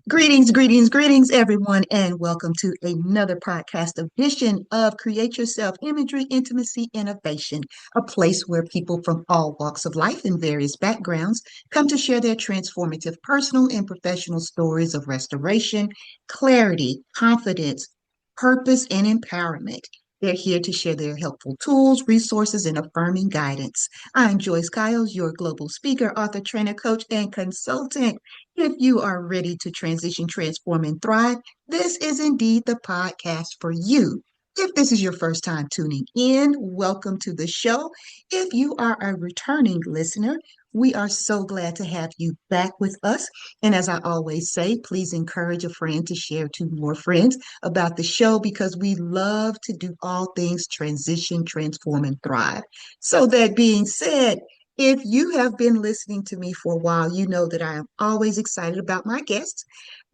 Greetings, everyone, and welcome to another podcast edition of Create Yourself Imagery, Intimacy, Innovation, a place where people from all walks of life and various backgrounds come to share their transformative personal and professional stories of restoration, clarity, confidence, purpose, and empowerment. They're here to share their helpful tools, resources, and affirming guidance. I'm Joyce Kiles, your global speaker, author, trainer, coach, and consultant. If you are ready to transition, transform, and thrive, this is indeed the podcast for you. If this is your first time tuning in, welcome to the show. If you are a returning listener, we are so glad to have you back with us. And as I always say, please encourage a friend to share to more friends about the show because we love to do all things transition, transform, and thrive. So, that being said, if you have been listening to me for a while, you know that I am always excited about my guests.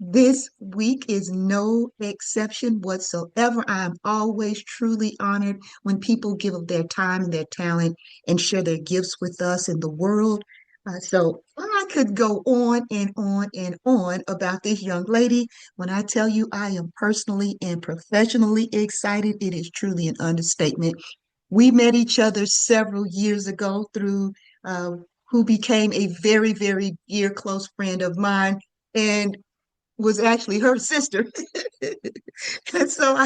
This week is no exception whatsoever. I am always truly honored when people give of their time and their talent and share their gifts with us in the world. So I could go on and on and on about this young lady. When I tell you I am personally and professionally excited, it is truly an understatement. We met each other several years ago through uh, who became a very, very dear close friend of mine and was actually her sister. And so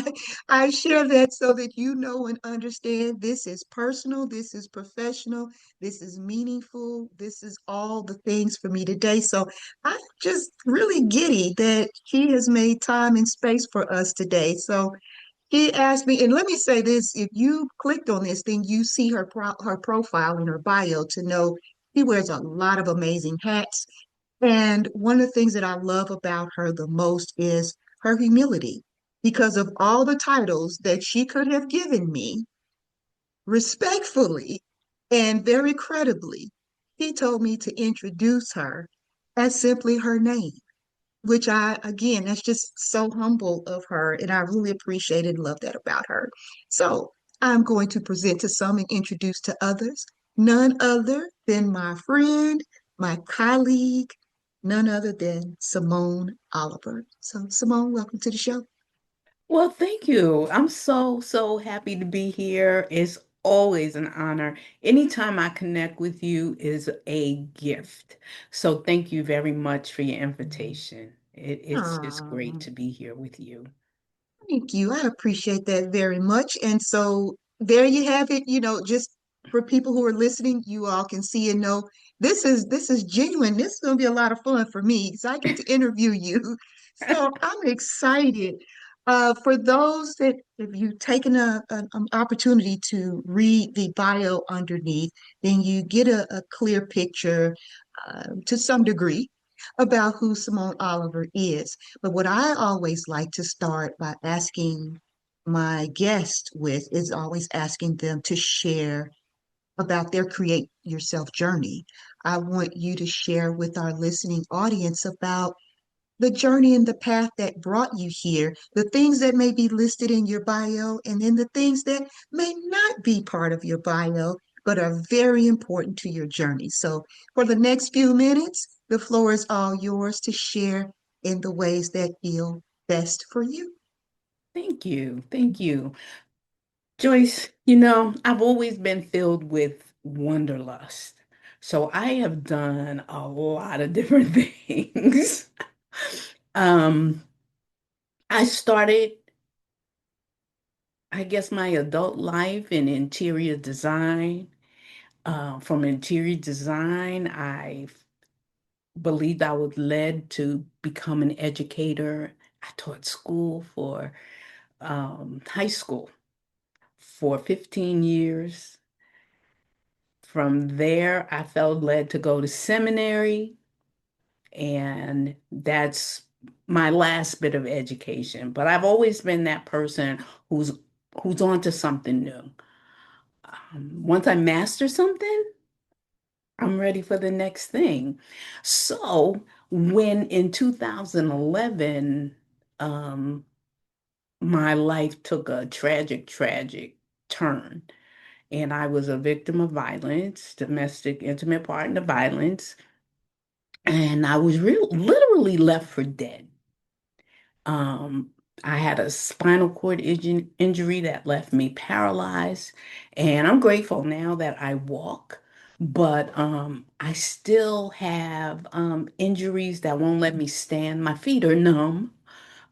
I share that so that you know and understand this is personal, this is professional, this is meaningful, this is all the things for me today. So I'm just really giddy that she has made time and space for us today. So he asked me, and let me say this, if you clicked on this thing, you see her profile in her bio to know she wears a lot of amazing hats. And one of the things that I love about her the most is her humility. Because of all the titles that she could have given me, respectfully and very credibly, he told me to introduce her as simply her name, which again, that's just so humble of her. And I really appreciate and love that about her. So I'm going to present to some and introduce to others none other than my friend, my colleague, none other than Simone Oliver. So, Simone, welcome to the show. Well, thank you. I'm so happy to be here. It's always an honor. Anytime I connect with you is a gift. So thank you very much for your invitation. It's just great Oh, to be here with you. thank you. I appreciate that very much. And so there you have it, just for people who are listening, you all can see and know this is genuine. This is going to be a lot of fun for me because I get to interview you. So I'm excited. For those that if you've taken an opportunity to read the bio underneath, then you get a clear picture to some degree about who Simone Oliver is. But what I always like to start by asking my guest with is always asking them to share about their create yourself journey. I want you to share with our listening audience about the journey and the path that brought you here, the things that may be listed in your bio, and then the things that may not be part of your bio, but are very important to your journey. So, for the next few minutes, the floor is all yours to share in the ways that feel best for you. Thank you. Thank you. Joyce, I've always been filled with wanderlust. So I have done a lot of different things. Um, I started I guess my adult life in interior design. From interior design, I believed I was led to become an educator. I taught school for high school for 15 years. From there, I felt led to go to seminary, and that's my last bit of education. But I've always been that person who's on to something new. Once I master something, I'm ready for the next thing. So when in 2011, um, my life took a tragic turn, and I was a victim of violence, domestic intimate partner violence. and I was literally left for dead. Um, I had a spinal cord injury that left me paralyzed, and I'm grateful now that I walk, but I still have injuries that won't let me stand. My feet are numb,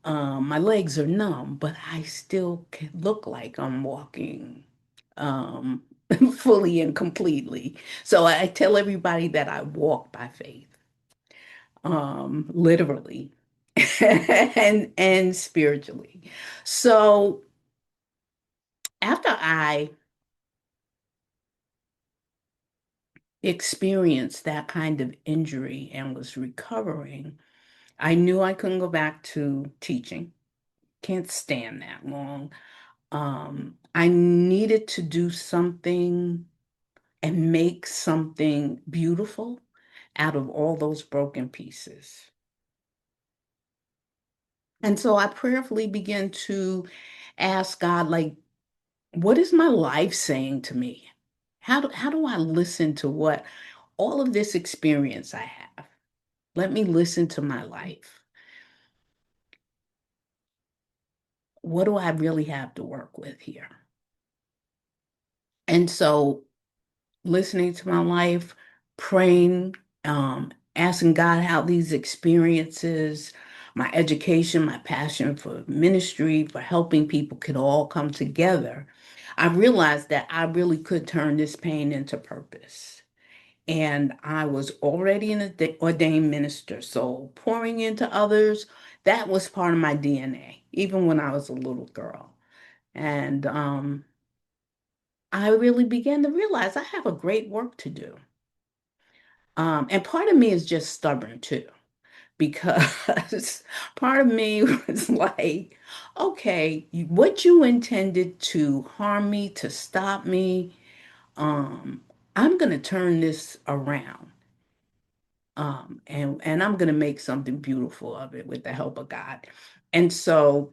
my legs are numb, but I still can look like I'm walking um, fully and completely. So I tell everybody that I walk by faith, literally and spiritually. So after I experienced that kind of injury and was recovering, I knew I couldn't go back to teaching. Can't stand that long. I needed to do something and make something beautiful out of all those broken pieces. And so I prayerfully began to ask God, like, what is my life saying to me? How do I listen to what all of this experience I have? Let me listen to my life. What do I really have to work with here? And so listening to my life, praying, asking God how these experiences, my education, my passion for ministry, for helping people could all come together. I realized that I really could turn this pain into purpose. And I was already an ordained minister. So pouring into others, that was part of my DNA, even when I was a little girl. And I really began to realize I have a great work to do. And part of me is just stubborn too, because part of me was like, okay, what you intended to harm me, to stop me, um, I'm going to turn this around. And I'm going to make something beautiful of it with the help of God. And so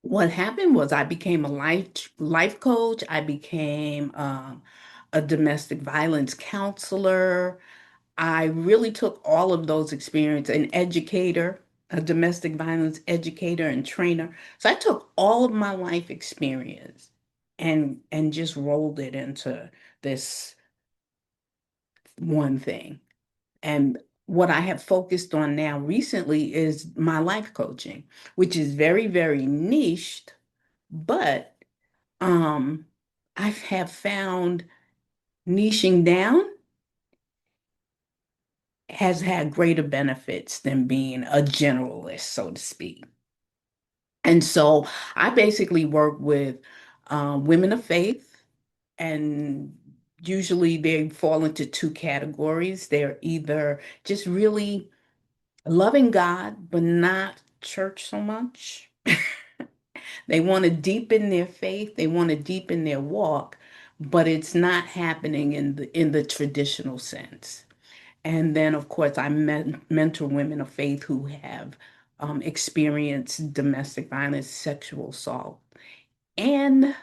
what happened was I became a life coach. I became a domestic violence counselor. I really took all of those experiences, an educator, a domestic violence educator and trainer. So I took all of my life experience and just rolled it into this one thing. And what I have focused on now recently is my life coaching, which is very, very niched, but um, I have found niching down has had greater benefits than being a generalist, so to speak. And so I basically work with women of faith, and usually they fall into two categories. They're either just really loving God, but not church so much. They want to deepen their faith, they want to deepen their walk, but it's not happening in the traditional sense. And then, of course, I mentor women of faith who have experienced domestic violence, sexual assault, and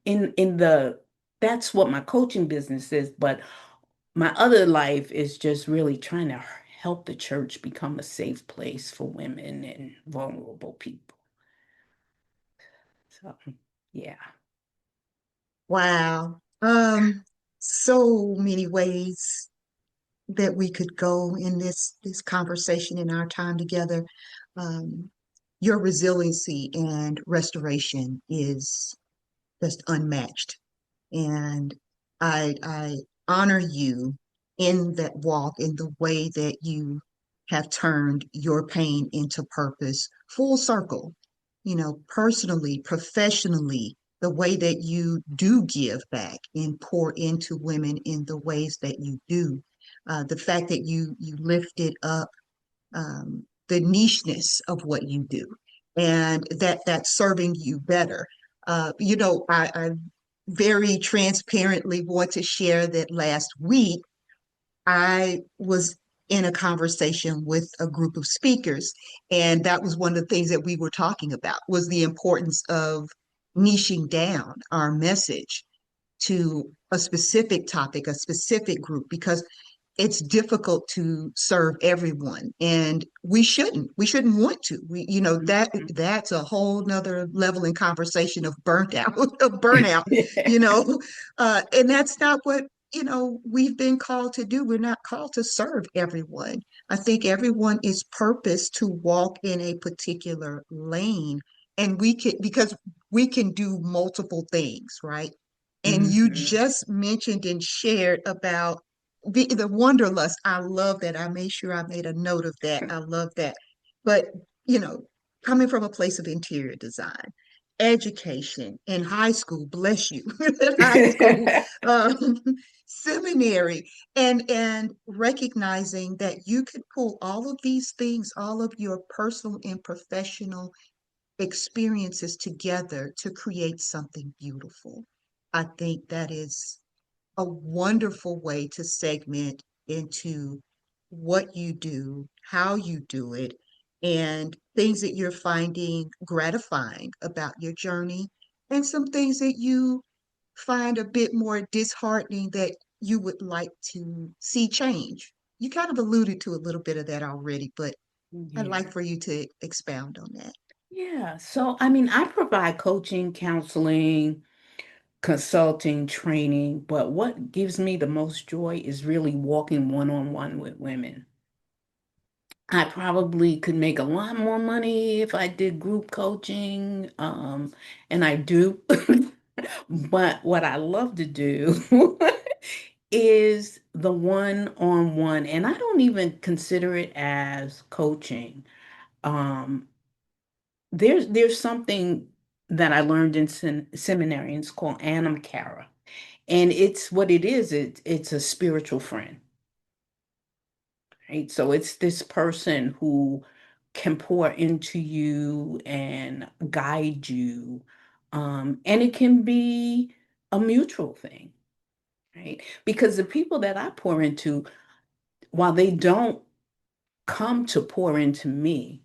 in the that's what my coaching business is. But my other life is just really trying to help the church become a safe place for women and vulnerable people. So, yeah. Wow. So many ways that we could go in this conversation in our time together. Um, your resiliency and restoration is just unmatched. And I honor you in that walk, in the way that you have turned your pain into purpose, full circle, personally, professionally, the way that you do give back and pour into women in the ways that you do. The fact that you lifted up the nicheness of what you do, and that's serving you better. I very transparently want to share that last week I was in a conversation with a group of speakers, and that was one of the things that we were talking about was the importance of niching down our message to a specific topic, a specific group, because it's difficult to serve everyone, and we shouldn't want to. That's a whole nother level in conversation of burnt out of burnout, you know and that's not what we've been called to do. We're not called to serve everyone. I think everyone is purposed to walk in a particular lane, and because we can do multiple things, right? And you Mhm. just mentioned and shared about the wanderlust. I love that. I made sure I made a note of that. I love that. But, you know, coming from a place of interior design, education in high school, bless you, in high school, um, seminary, and recognizing that you can pull all of these things, all of your personal and professional experiences together to create something beautiful. I think that is a wonderful way to segment into what you do, how you do it, and things that you're finding gratifying about your journey, and some things that you find a bit more disheartening that you would like to see change. You kind of alluded to a little bit of that already, but I'd like Yeah. for you to expound on that. Yeah. So, I mean, I provide coaching, counseling, consulting, training, but what gives me the most joy is really walking one-on-one with women. I probably could make a lot more money if I did group coaching, and I do. But what I love to do is the one-on-one, and I don't even consider it as coaching. Um, there's something that I learned in seminary, and it's called Anam Cara. And it's what it is, it's a spiritual friend, right? So it's this person who can pour into you and guide you. And it can be a mutual thing, right? Because the people that I pour into, while they don't come to pour into me,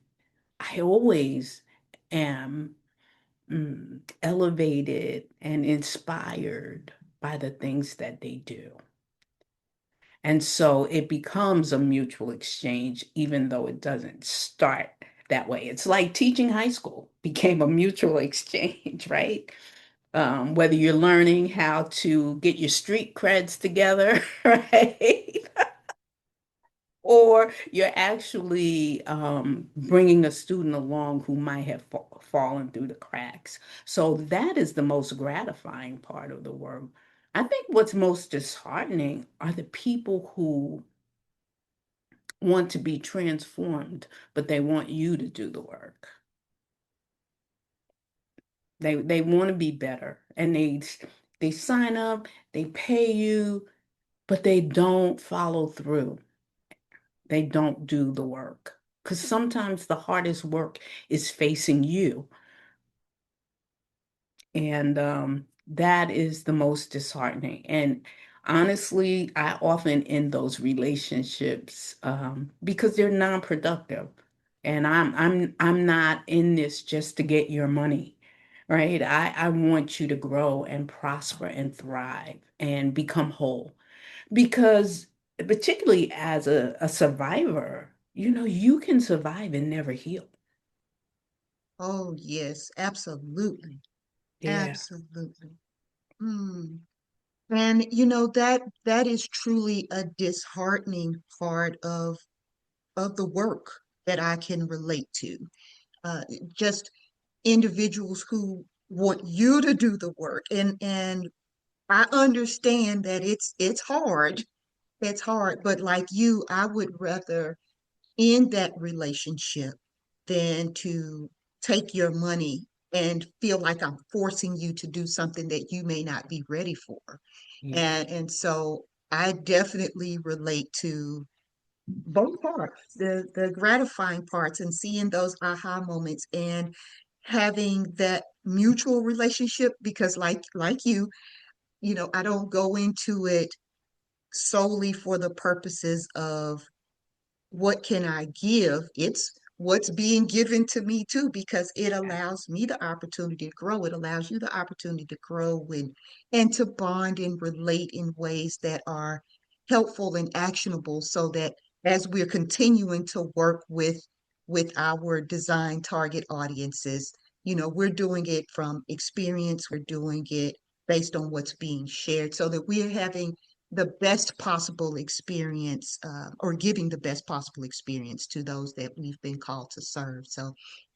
I always am elevated and inspired by the things that they do. And so it becomes a mutual exchange, even though it doesn't start that way. It's like teaching high school became a mutual exchange, right? Whether you're learning how to get your street creds together, right? Or you're actually bringing a student along who might have fallen through the cracks. So that is the most gratifying part of the work. I think what's most disheartening are the people who want to be transformed, but they want you to do the work. They want to be better, and they sign up, they pay you, but they don't follow through. They don't do the work. Because sometimes the hardest work is facing you. And that is the most disheartening. And honestly, I often end those relationships because they're non-productive. And I'm not in this just to get your money, right? I want you to grow and prosper and thrive and become whole. Because particularly as a survivor, you can survive and never heal. Oh, yes, absolutely. Yeah. Absolutely. Mm. And that is truly a disheartening part of the work that I can relate to. Uh, just individuals who want you to do the work, and I understand that it's hard. It's hard, but like you, I would rather end that relationship than to take your money and feel like I'm forcing you to do something that you may not be ready for. Yeah. And so I definitely relate to both parts, the gratifying parts and seeing those aha moments and having that mutual relationship, because like I don't go into it solely for the purposes of what can I give. It's what's being given to me too, because it allows me the opportunity to grow. It allows you the opportunity to grow and to bond and relate in ways that are helpful and actionable so that as we're continuing to work with our design target audiences, we're doing it from experience, we're doing it based on what's being shared so that we're having the best possible experience or giving the best possible experience to those that we've been called to serve. So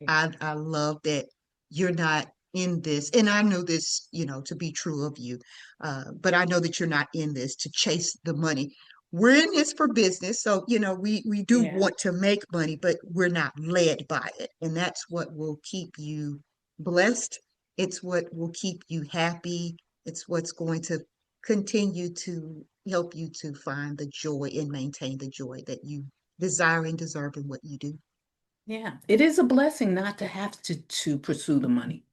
I love that you're not in this, and I know this, to be true of you, but I know that you're not in this to chase the money. We're in this for business, so we do Yeah. want to make money, but we're not led by it, and that's what will keep you blessed. It's what will keep you happy. It's what's going to continue to help you to find the joy and maintain the joy that you desire and deserve in what you do. Yeah. It is a blessing not to have to pursue the money,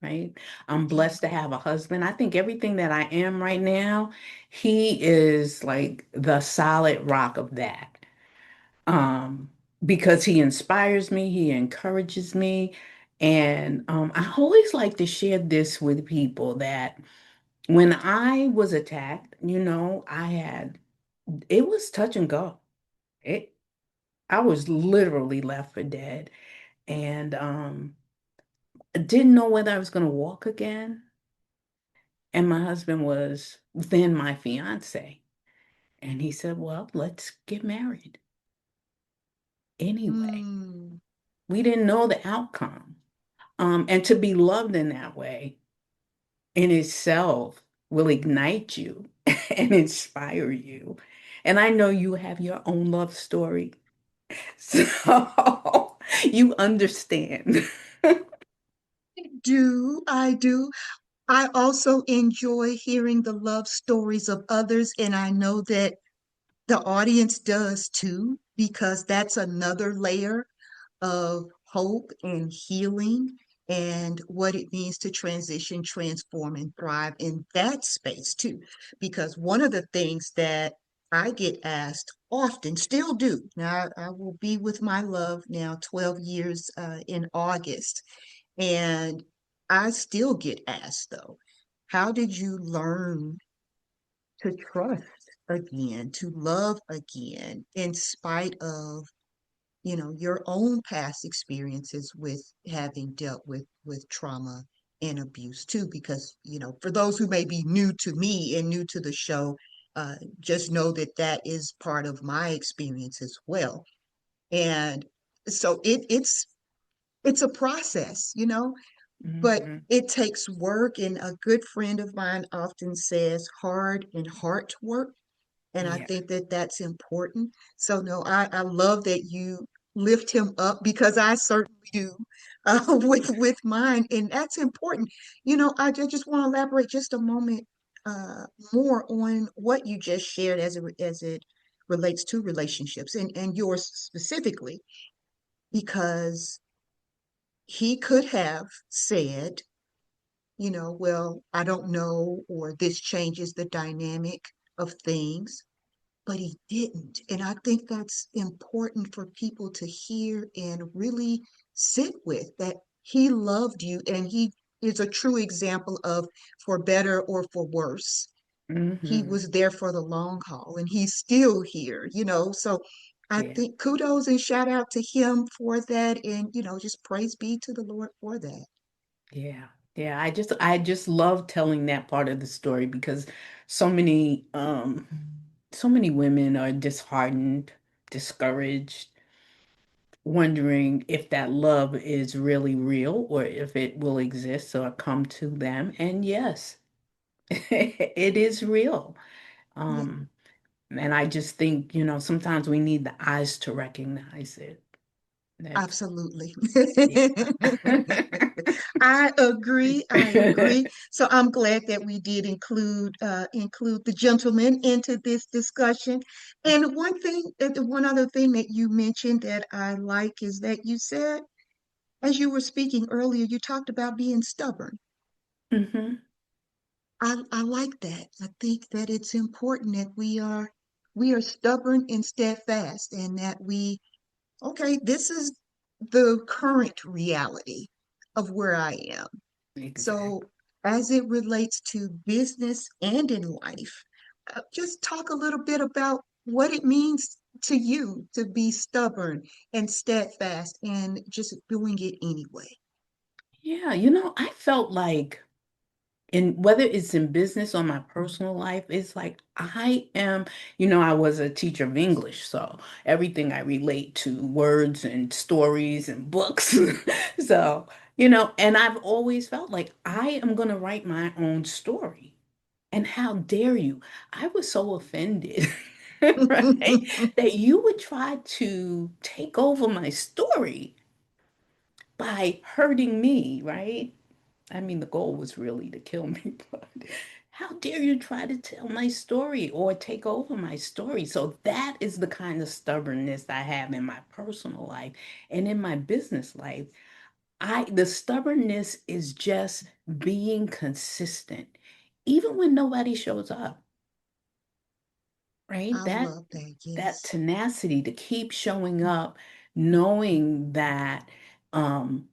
right? I'm Yeah. blessed to have a husband. I think everything that I am right now, he is like the solid rock of that. Um, because he inspires me, he encourages me. And I always like to share this with people that when I was attacked, it was touch and go. It, I was literally left for dead and I didn't know whether I was going to walk again. And my husband was then my fiance. And he said, well, let's get married anyway. Mm. We didn't know the outcome. And to be loved in that way in itself will ignite you and inspire you. And I know you have your own love story. So you understand. I do. I also enjoy hearing the love stories of others, and I know that the audience does too, because that's another layer of hope and healing and what it means to transition, transform, and thrive in that space too. Because one of the things that I get asked often, still do. Now, I will be with my love now 12 years in August, and I still get asked though, how did you learn to trust again, to love again, in spite of your own past experiences with having dealt with trauma and abuse too? Because for those who may be new to me and new to the show, just know that that is part of my experience as well. And so it's a process, but Mhm. it takes work. And a good friend of mine often says hard and heart work, and I Yeah. think that that's important. So no, I love that you lift him up, because I certainly do with mine, and that's important. I just want to elaborate just a moment more on what you just shared as it relates to relationships and yours specifically, because he could have said, well, I don't know, or this changes the dynamic of things, but he didn't. And I think that's important for people to hear and really sit with, that he loved you, and he is a true example of, for better or for worse, he Hmm. was there for the long haul, and he's still here, So I Yeah. think kudos and shout out to him for that. And, just praise be to the Lord for that. Yeah. Yeah. I just love telling that part of the story because so many so many women are disheartened, discouraged, wondering if that love is really real or if it will exist or come to them. And yes, it is real. Yeah. Um, and I just think, sometimes we need the eyes to recognize it. That's, Absolutely. yeah. I agree. I agree. So I'm glad that we did include the gentleman into this discussion. And one other thing that you mentioned that I like is that you said, as you were speaking earlier, you talked about being stubborn. Hmm. I like that. I think that it's important that we are stubborn and steadfast, and that okay, this is the current reality of where I am. Exactly. So, as it relates to business and in life, Just talk a little bit about what it means to you to be stubborn and steadfast and just doing it anyway. Yeah, I felt like in whether it's in business or my personal life, it's like I was a teacher of English, so everything I relate to words and stories and books. So, and I've always felt like I am going to write my own story. And how dare you? I was so offended, right? That you would try to take over my story by hurting me, right? I mean, the goal was really to kill me, but how dare you try to tell my story or take over my story? So that is the kind of stubbornness I have in my personal life and in my business life. The stubbornness is just being consistent, even when nobody shows up, right? I That love that. that Yes. tenacity to keep showing up, knowing that um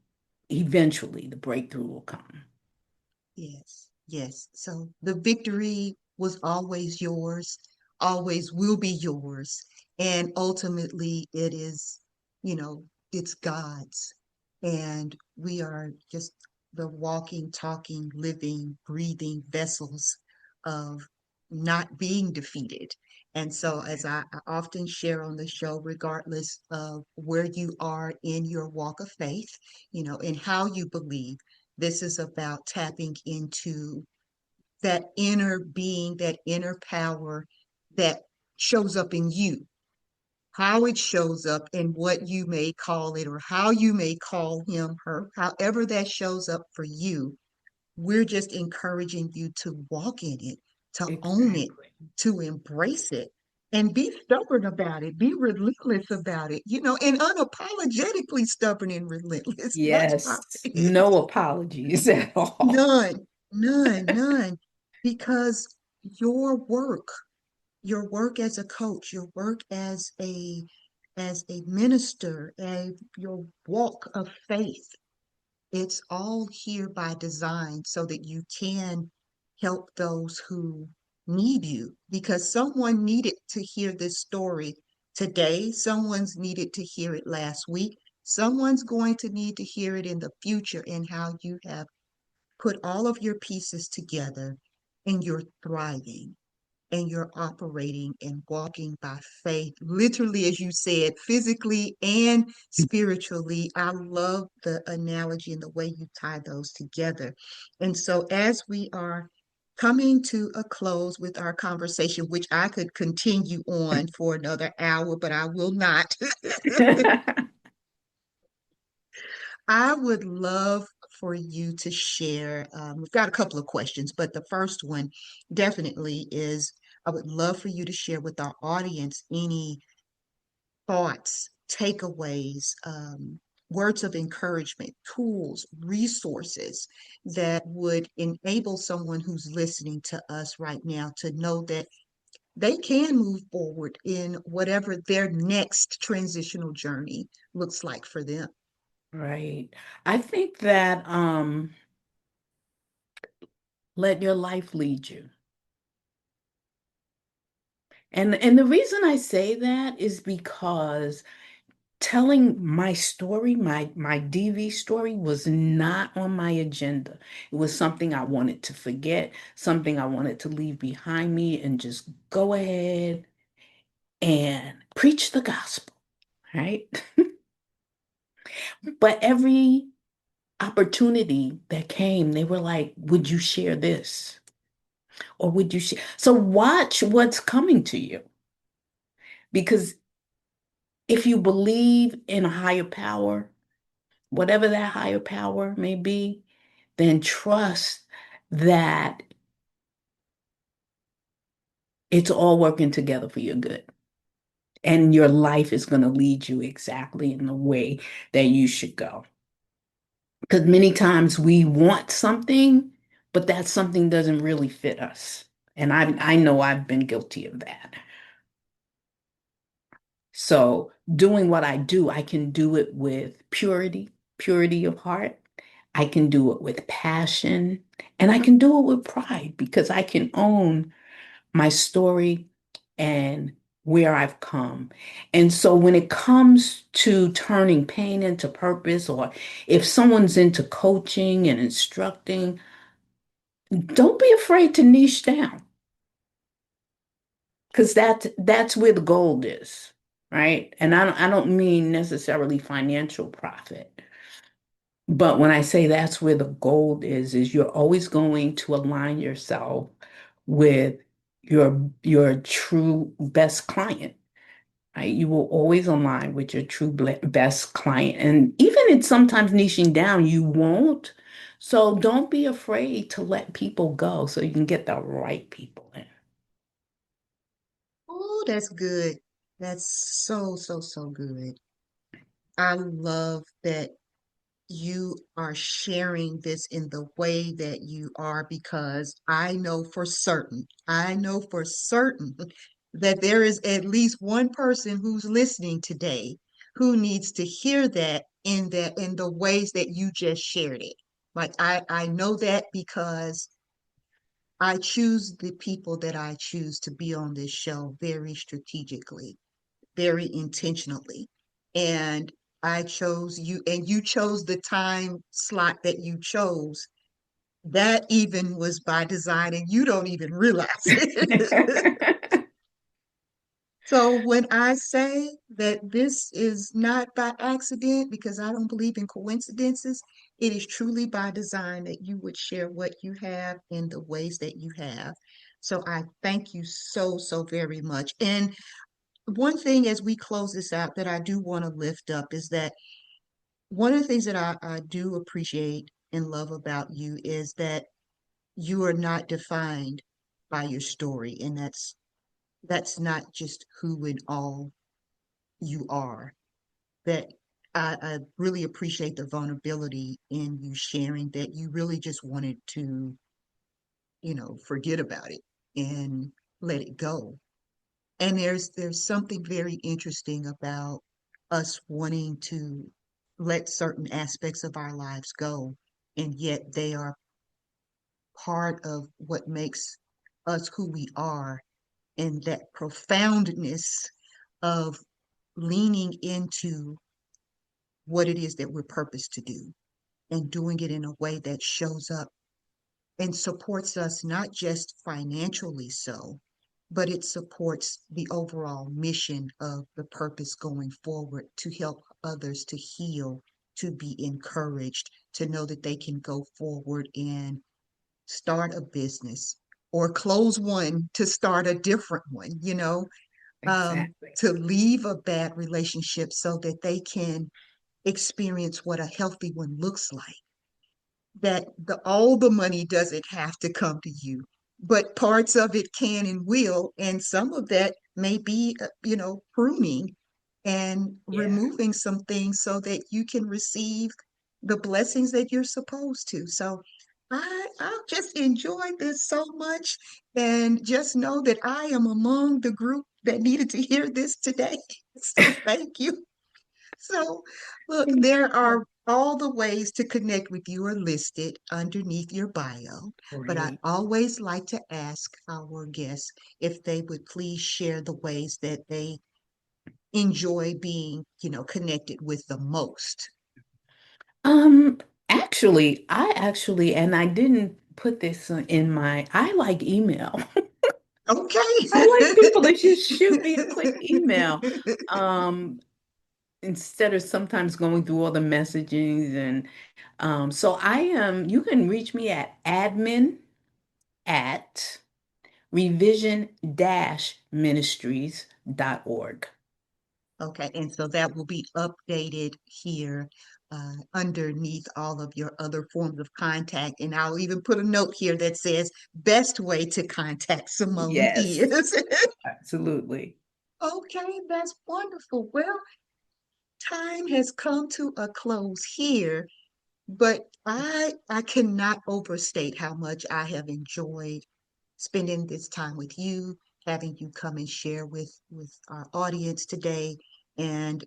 eventually the breakthrough will come. Yes, yes. So the victory was always yours, always will be yours. And ultimately, it is, you know, it's God's. And we are just the walking, talking, living, breathing vessels of not being defeated. And so, as I often share on the show, regardless of where you are in your walk of faith, and how you believe, this is about tapping into that inner being, that inner power that shows up in you, how it shows up and what you may call it, or how you may call him, her, however that shows up for you. We're just encouraging you to walk in it, to own it, Exactly. to embrace it. And be stubborn about it, be relentless about it, and unapologetically stubborn and relentless. That's Yes, right. no apologies at all. None, none, none. Because your work, your work as a coach, your work as a minister, and your walk of faith, it's all here by design so that you can help those who need you. Because someone needed to hear this story today, someone's needed to hear it last week, someone's going to need to hear it in the future, and how you have put all of your pieces together and you're thriving and you're operating and walking by faith, literally, as you said, physically and spiritually. I love the analogy and the way you tie those together. And so, as we are coming to a close with our conversation, which I could continue on for another hour, but I will not. I would love for you to share. We've got a couple of questions, but the first one definitely is, I would love for you to share with our audience any thoughts, takeaways, words of encouragement, tools, resources that would enable someone who's listening to us right now to know that they can move forward in whatever their next transitional journey looks like for them. Right. I think that let your life lead you. And the reason I say that is because telling my story, my DV story was not on my agenda. It was something I wanted to forget, something I wanted to leave behind me and just go ahead and preach the gospel, right? But every opportunity that came, they were like, would you share this? Or would you share? So watch what's coming to you. Because if you believe in a higher power, whatever that higher power may be, then trust that it's all working together for your good. And your life is going to lead you exactly in the way that you should go. Because many times we want something, but that something doesn't really fit us. And I know I've been guilty of that. So doing what I do, I can do it with purity, purity of heart. I can do it with passion, and I can do it with pride because I can own my story, and where I've come. And so when it comes to turning pain into purpose, or if someone's into coaching and instructing, don't be afraid to niche down, because that's where the gold is, right? And I don't mean necessarily financial profit. But when I say that's where the gold is you're always going to align yourself with your true best client, right? You will always align with your true best client. And even in sometimes niching down, you won't. So don't be afraid to let people go so you can get the right people in. Oh, that's good. That's so, so, so good. I love that you are sharing this in the way that you are because I know for certain that there is at least one person who's listening today who needs to hear that in the ways that you just shared it. Like I know that because I choose the people that I choose to be on this show very strategically, very intentionally. And I chose you, and you chose the time slot that you chose. That even was by design, and you don't even realize it. So when I say that this is not by accident, because I don't believe in coincidences, it is truly by design that you would share what you have in the ways that you have. So I thank you so, so very much. And one thing as we close this out that I do want to lift up is that one of the things that I do appreciate and love about you is that you are not defined by your story, and that's not just who and all you are. That I really appreciate the vulnerability in you sharing that you really just wanted to, forget about it and let it go. And there's something very interesting about us wanting to let certain aspects of our lives go, and yet they are part of what makes us who we are, and that profoundness of leaning into what it is that we're purposed to do and doing it in a way that shows up and supports us not just financially so, but it supports the overall mission of the purpose going forward to help others to heal, to be encouraged, to know that they can go forward and start a business or close one to start a different one, Exactly. to leave a bad relationship so that they can experience what a healthy one looks like. That all the money doesn't have to come to you, but parts of it can and will, and some of that may be, pruning and Yeah. removing some things so that you can receive the blessings that you're supposed to. So I just enjoyed this so much, and just know that I am among the group that needed to hear this today. So thank you. So, look, Thank there you. are all the ways to connect with you are listed underneath your bio, but I Great. always like to ask our guests if they would please share the ways that they enjoy being, connected with the most. Um, and I didn't put this in I like email. I like people Okay. to just shoot me a quick email. Um, Instead of sometimes going through all the messaging so you can reach me at admin at revision-ministries.org. Okay, and so that will be updated here underneath all of your other forms of contact. And I'll even put a note here that says best way to contact Simone Yes, is. absolutely. Okay, that's wonderful. Well, time has come to a close here, but I cannot overstate how much I have enjoyed spending this time with you, having you come and share with our audience today. And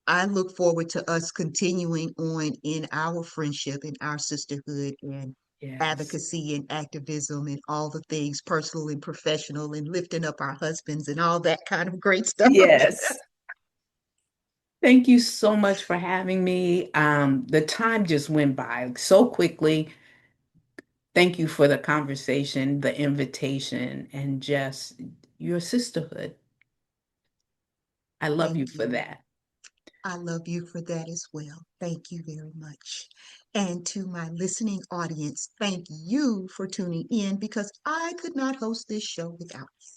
I look forward to us continuing on in our friendship, in our sisterhood, and Yes. advocacy and activism and all the things personal and professional and lifting up our husbands and all that kind of great stuff. Yes. Thank you so much for having me. The time just went by so quickly. Thank you for the conversation, the invitation, and just your sisterhood. I love Thank you for you. that. I love you for that as well. Thank you very much. And to my listening audience, thank you for tuning in because I could not host this show without you.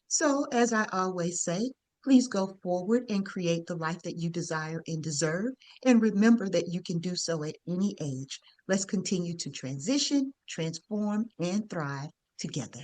So, as I always say, please go forward and create the life that you desire and deserve. And remember that you can do so at any age. Let's continue to transition, transform, and thrive together.